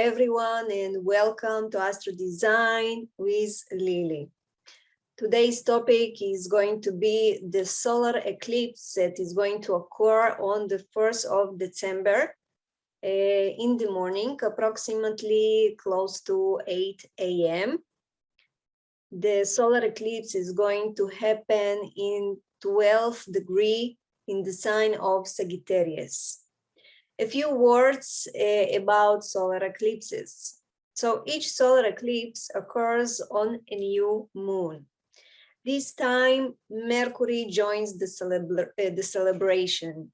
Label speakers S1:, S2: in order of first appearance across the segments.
S1: everyone, and welcome to Astrodesign with Lily. Today's topic is going to be the solar eclipse that is going to occur on the 1st of December in the morning, approximately close to 8 a.m. The solar eclipse is going to happen in 12th degree in the sign of Sagittarius. A few words about solar eclipses. So each solar eclipse occurs on a new moon. This time, Mercury joins the celebration.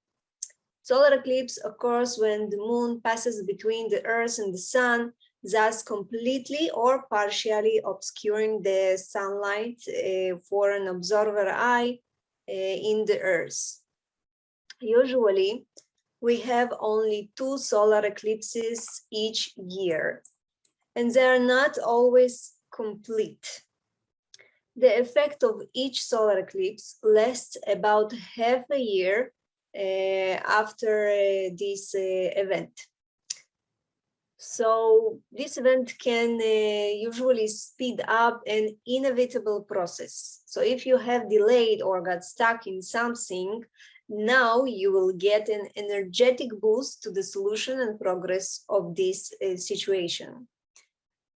S1: Solar eclipse occurs when the moon passes between the Earth and the Sun, thus completely or partially obscuring the sunlight for an observer eye in the Earth. Usually, we have only 2 solar eclipses each year, and they are not always complete. The effect of each solar eclipse lasts about half a year after this event. So this event can usually speed up an inevitable process. So if you have delayed or got stuck in something, now you will get an energetic boost to the solution and progress of this situation.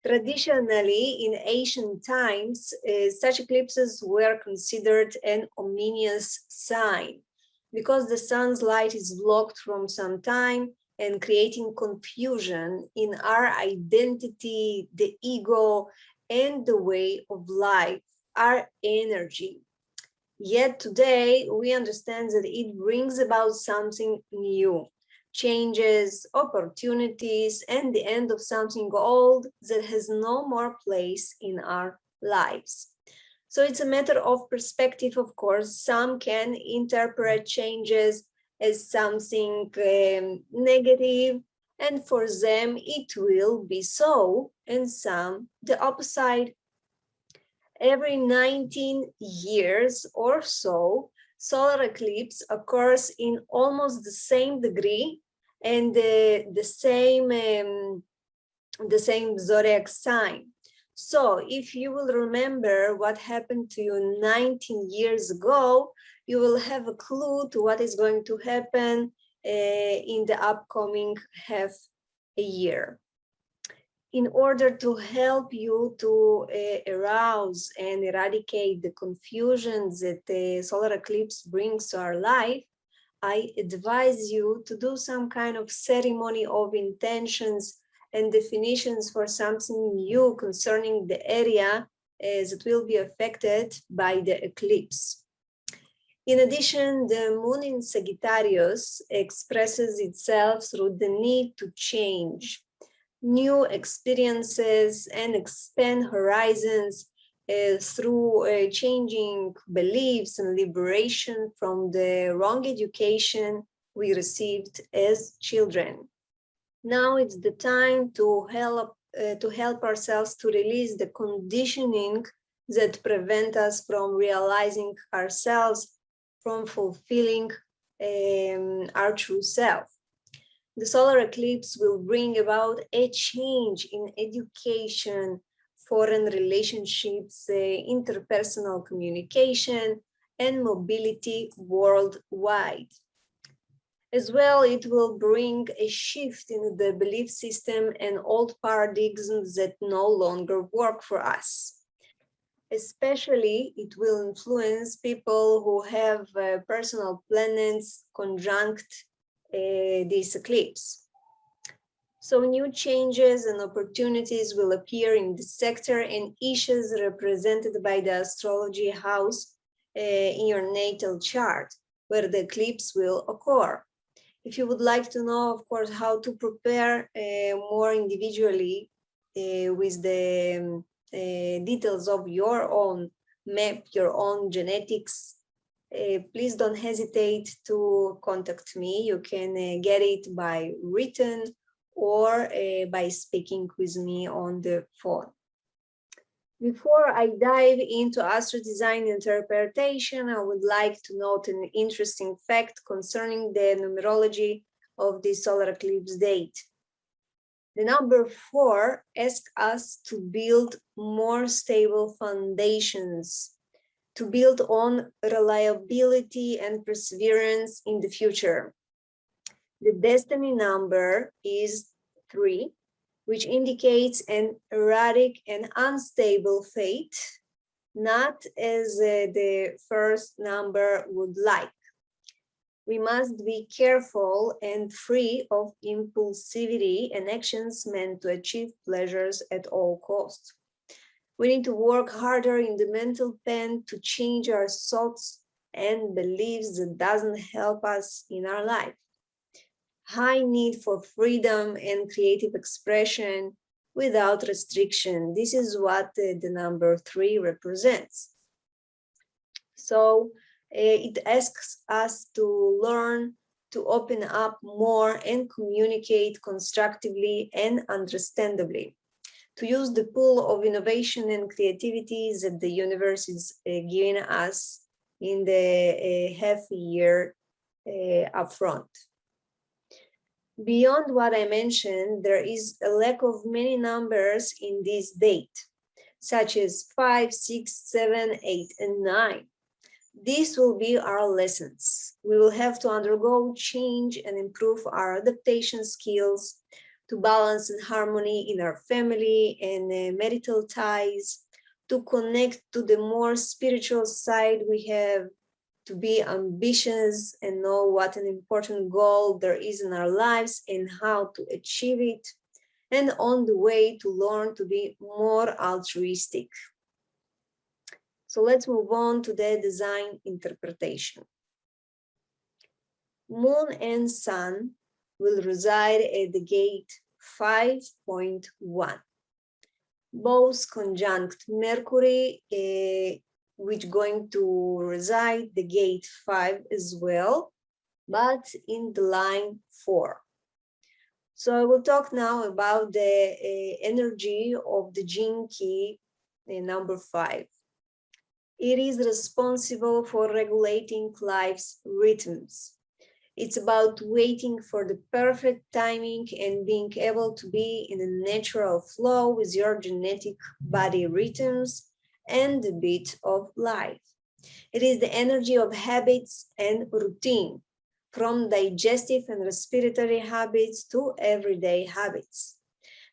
S1: Traditionally, in ancient times, such eclipses were considered an ominous sign because the sun's light is blocked from some time and creating confusion in our identity, the ego, and the way of life, our energy. Yet today, we understand that it brings about something new, changes, opportunities, and the end of something old that has no more place in our lives. So it's a matter of perspective, of course. Some can interpret changes as something negative, and for them it will be so, and some the opposite. Every 19 years or so, solar eclipse occurs in almost the same degree and the same zodiac sign. So if you will remember what happened to you 19 years ago, you will have a clue to what is going to happen in the upcoming half a year. In order to help you to arouse and eradicate the confusion that the solar eclipse brings to our life, I advise you to do some kind of ceremony of intentions and definitions for something new concerning the area that will be affected by the eclipse. In addition, the moon in Sagittarius expresses itself through the need to change, new experiences, and expand horizons through changing beliefs and liberation from the wrong education we received as children. Now it's the time to help ourselves to release the conditioning that prevent us from realizing ourselves, from fulfilling our true self. The solar eclipse will bring about a change in education, foreign relationships, interpersonal communication, and mobility worldwide. As well, it will bring a shift in the belief system and old paradigms that no longer work for us. Especially, it will influence people who have personal planets conjunct this eclipse. So new changes and opportunities will appear in the sector and issues represented by the astrology house in your natal chart, where the eclipse will occur. If you would like to know, of course, how to prepare more individually with the details of your own map, your own genetics, please don't hesitate to contact me. You can get it by written or by speaking with me on the phone. Before I dive into Astrodesign interpretation, I would like to note an interesting fact concerning the numerology of the solar eclipse date. The number 4 asks us to build more stable foundations, to build on reliability and perseverance in the future. The destiny number is 3, which indicates an erratic and unstable fate, not as the first number would like. We must be careful and free of impulsivity and actions meant to achieve pleasures at all costs. We need to work harder in the mental pen to change our thoughts and beliefs that doesn't help us in our life. High need for freedom and creative expression without restriction. This is what the number 3 represents. So it asks us to learn to open up more and communicate constructively and understandably, to use the pool of innovation and creativity that the universe is giving us in the half year upfront. Beyond what I mentioned, there is a lack of many numbers in this date, such as 5, 6, 7, 8, and 9. These will be our lessons. We will have to undergo change and improve our adaptation skills to balance and harmony in our family and marital ties, to connect to the more spiritual side we have, to be ambitious and know what an important goal there is in our lives and how to achieve it, and on the way to learn to be more altruistic. So let's move on to the design interpretation. Moon and Sun will reside at the gate 5.1, both conjunct Mercury, which going to reside the gate 5 as well, but in the line 4. So I will talk now about the energy of the gene key number 5. It is responsible for regulating life's rhythms. It's about waiting for the perfect timing and being able to be in a natural flow with your genetic body rhythms and the beat of life. It is the energy of habits and routine, from digestive and respiratory habits to everyday habits.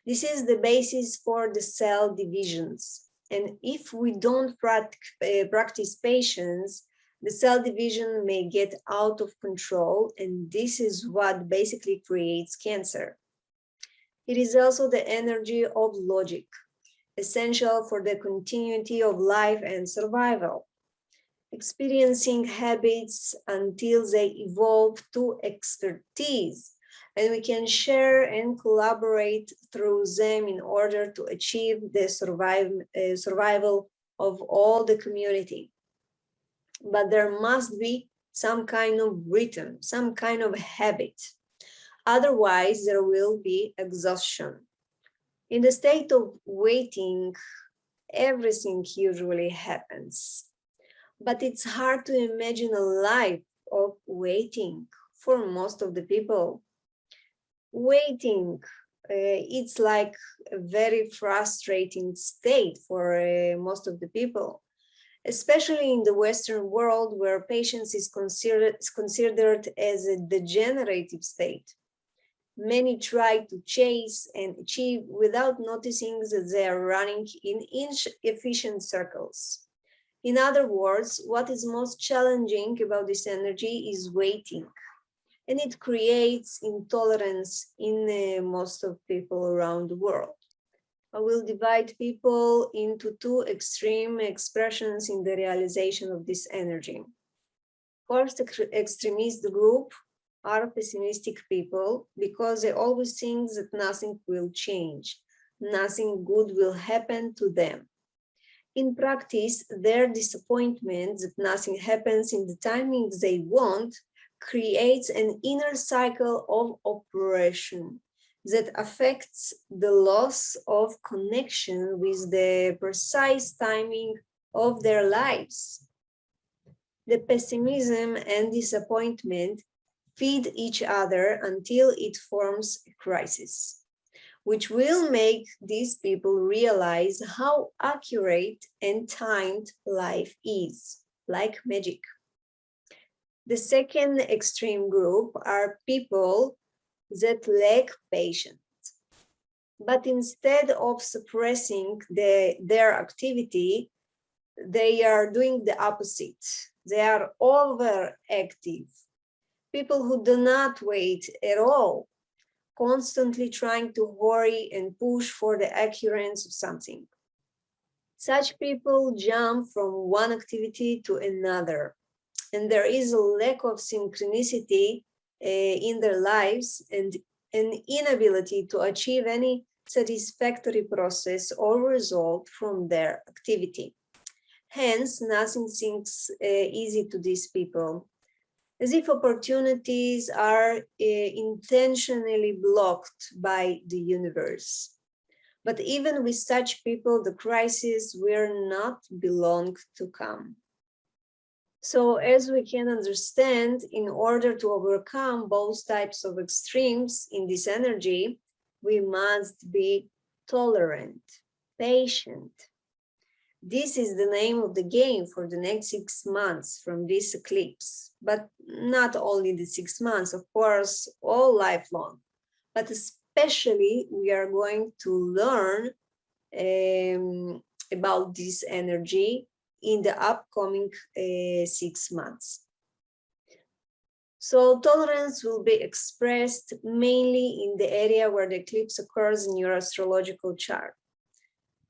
S1: This is the basis for the cell divisions. And if we don't practice patience, the cell division may get out of control, and this is what basically creates cancer. It is also the energy of logic, essential for the continuity of life and survival. Experiencing habits until they evolve to expertise, and we can share and collaborate through them in order to achieve the survival of all the community. But there must be some kind of rhythm, some kind of habit. Otherwise, there will be exhaustion. In the state of waiting, everything usually happens. But it's hard to imagine a life of waiting for most of the people. Waiting, it's like a very frustrating state for most of the people, especially in the Western world where patience is considered as a degenerative state. Many try to chase and achieve without noticing that they are running in inefficient circles. In other words, what is most challenging about this energy is waiting, and it creates intolerance in most of people around the world. I will divide people into two extreme expressions in the realization of this energy. First extremist group are pessimistic people because they always think that nothing will change, nothing good will happen to them. In practice, their disappointment that nothing happens in the timing they want creates an inner cycle of oppression that affects the loss of connection with the precise timing of their lives. The pessimism and disappointment feed each other until it forms a crisis. which will make these people realize how accurate and timed life is, like magic. The second extreme group are people that lack patience. But instead of suppressing their activity, they are doing the opposite. They are overactive. People who do not wait at all, constantly trying to hurry and push for the occurrence of something. Such people jump from one activity to another, and there is a lack of synchronicity in their lives and an inability to achieve any satisfactory process or result from their activity. Hence, nothing seems easy to these people, as if opportunities are intentionally blocked by the universe. But even with such people, the crisis will not be long to come. So as we can understand, in order to overcome both types of extremes in this energy, we must be tolerant, patient. This is the name of the game for the next 6 months from this eclipse, but not only the 6 months, of course, all lifelong, but especially we are going to learn about this energy in the upcoming 6 months. So tolerance will be expressed mainly in the area where the eclipse occurs in your astrological chart.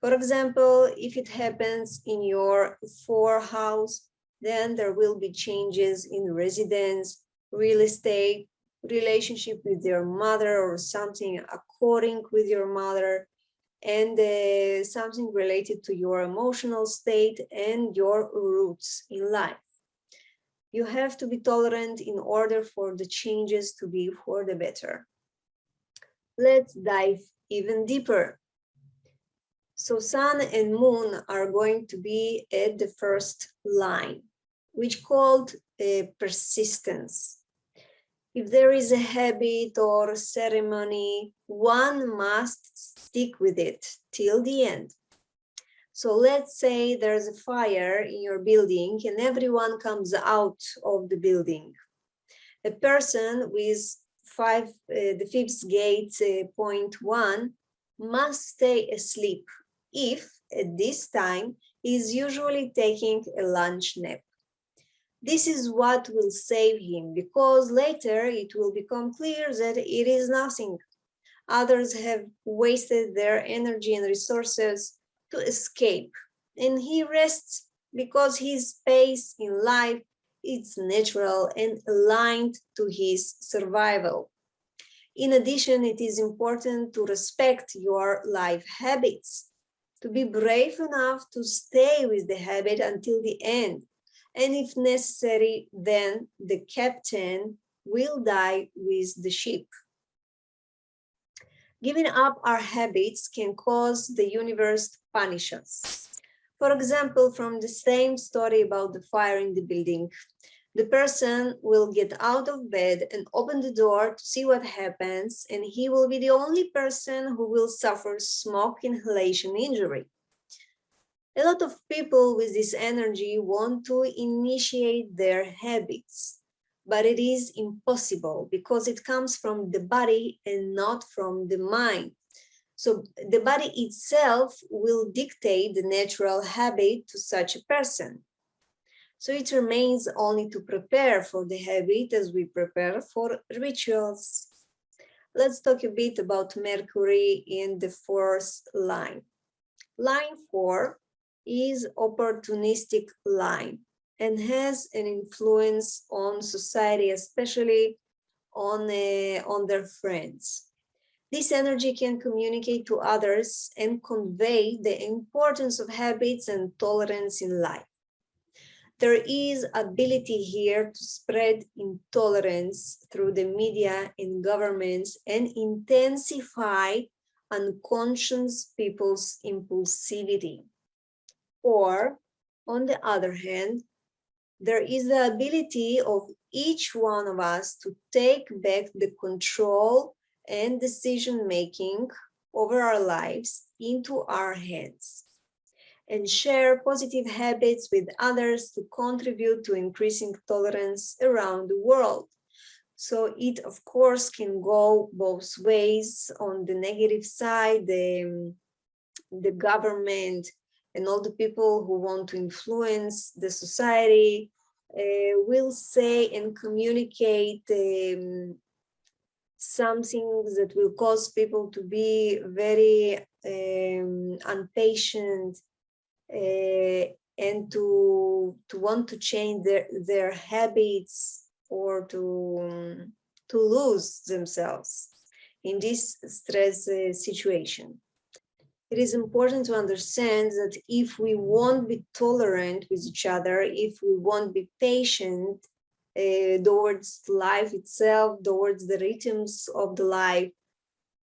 S1: For example, if it happens in your 4th house, then there will be changes in residence, real estate, relationship with your mother or something according with your mother, and something related to your emotional state and your roots in life. You have to be tolerant in order for the changes to be for the better. Let's dive even deeper. So sun and moon are going to be at the first line, which called persistence. If there is a habit or ceremony, one must stick with it till the end. So let's say there's a fire in your building and everyone comes out of the building. A person with the 5th gate, point 1, must stay asleep if at this time he is usually taking a lunch nap. This is what will save him, because later it will become clear that it is nothing. Others have wasted their energy and resources to escape, and he rests because his pace in life is natural and aligned to his survival. In addition, it is important to respect your life habits, to be brave enough to stay with the habit until the end. And if necessary, then the captain will die with the ship. Giving up our habits can cause the universe to punish us. For example, from the same story about the fire in the building, the person will get out of bed and open the door to see what happens, and he will be the only person who will suffer smoke inhalation injury. A lot of people with this energy want to initiate their habits, but it is impossible because it comes from the body and not from the mind. So the body itself will dictate the natural habit to such a person. So it remains only to prepare for the habit as we prepare for rituals. Let's talk a bit about Mercury in the 4th line. Line 4 is opportunistic line and has an influence on society, especially on their friends. This energy can communicate to others and convey the importance of habits and tolerance in life. There is ability here to spread intolerance through the media and governments and intensify unconscious people's impulsivity. Or, on the other hand, there is the ability of each one of us to take back the control and decision-making over our lives into our hands and share positive habits with others to contribute to increasing tolerance around the world. So it, of course, can go both ways. On the negative side, the government and all the people who want to influence the society will say and communicate something that will cause people to be very impatient and to want to change their habits or to lose themselves in this stress situation. It is important to understand that if we won't be tolerant with each other, if we won't be patient towards life itself, towards the rhythms of the life,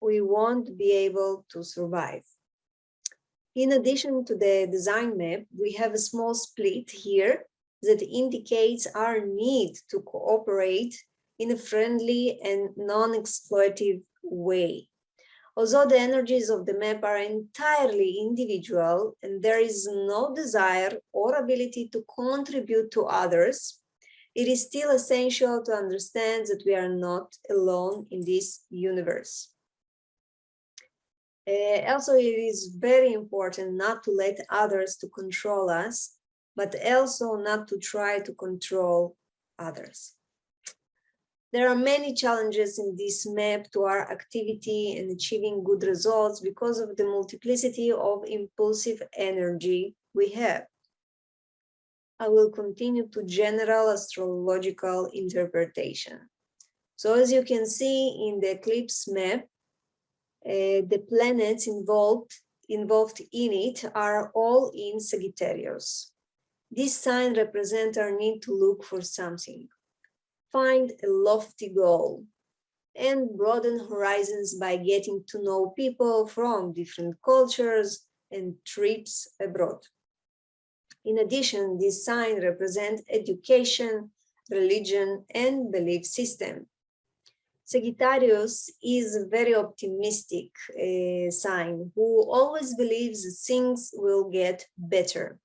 S1: we won't be able to survive. In addition to the design map, we have a small split here that indicates our need to cooperate in a friendly and non-exploitive way. Although the energies of the map are entirely individual and there is no desire or ability to contribute to others, it is still essential to understand that we are not alone in this universe. Also, it is very important not to let others to control us, but also not to try to control others. There are many challenges in this map to our activity and achieving good results because of the multiplicity of impulsive energy we have. I will continue to general astrological interpretation. So as you can see in the eclipse map, the planets involved in it are all in Sagittarius. This sign represents our need to look for something, find a lofty goal, and broaden horizons by getting to know people from different cultures and trips abroad. In addition, this sign represents education, religion, and belief system. Sagittarius is a very optimistic sign who always believes that things will get better.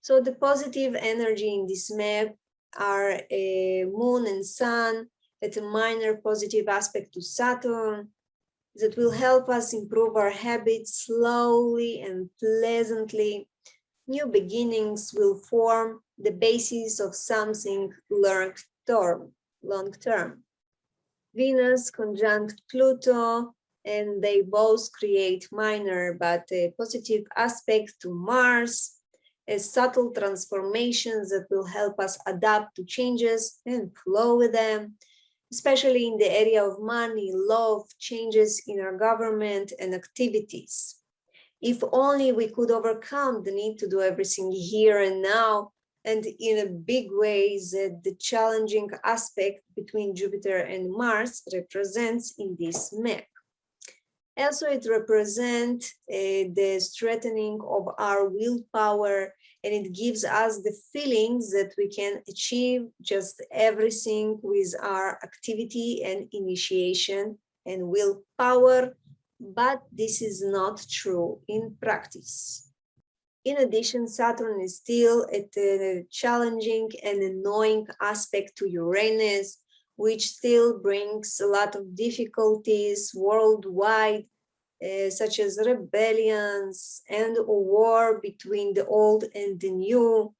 S1: So the positive energy in this map are moon and sun at a minor positive aspect to Saturn that will help us improve our habits slowly and pleasantly. New beginnings will form the basis of something long term. Venus conjunct Pluto, and they both create minor but positive aspects to Mars, as subtle transformations that will help us adapt to changes and flow with them, especially in the area of money, love, changes in our government and activities. If only we could overcome the need to do everything here and now, and in a big way that the challenging aspect between Jupiter and Mars represents in this map. Also, it represents the strengthening of our willpower, and it gives us the feelings that we can achieve just everything with our activity and initiation and willpower, but this is not true in practice. In addition, Saturn is still at a challenging and annoying aspect to Uranus, which still brings a lot of difficulties worldwide, such as rebellions and a war between the old and the new,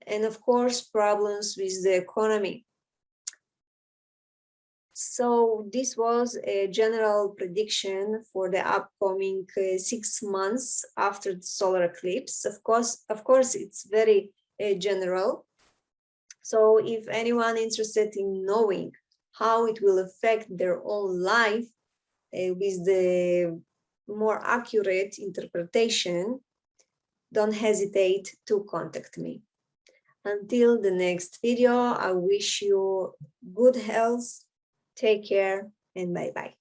S1: and of course, problems with the economy. So this was a general prediction for the upcoming 6 months after the solar eclipse. Of course, it's very general. So if anyone interested in knowing how it will affect their own life with the more accurate interpretation, don't hesitate to contact me. Until the next video, I wish you good health. Take care and bye-bye.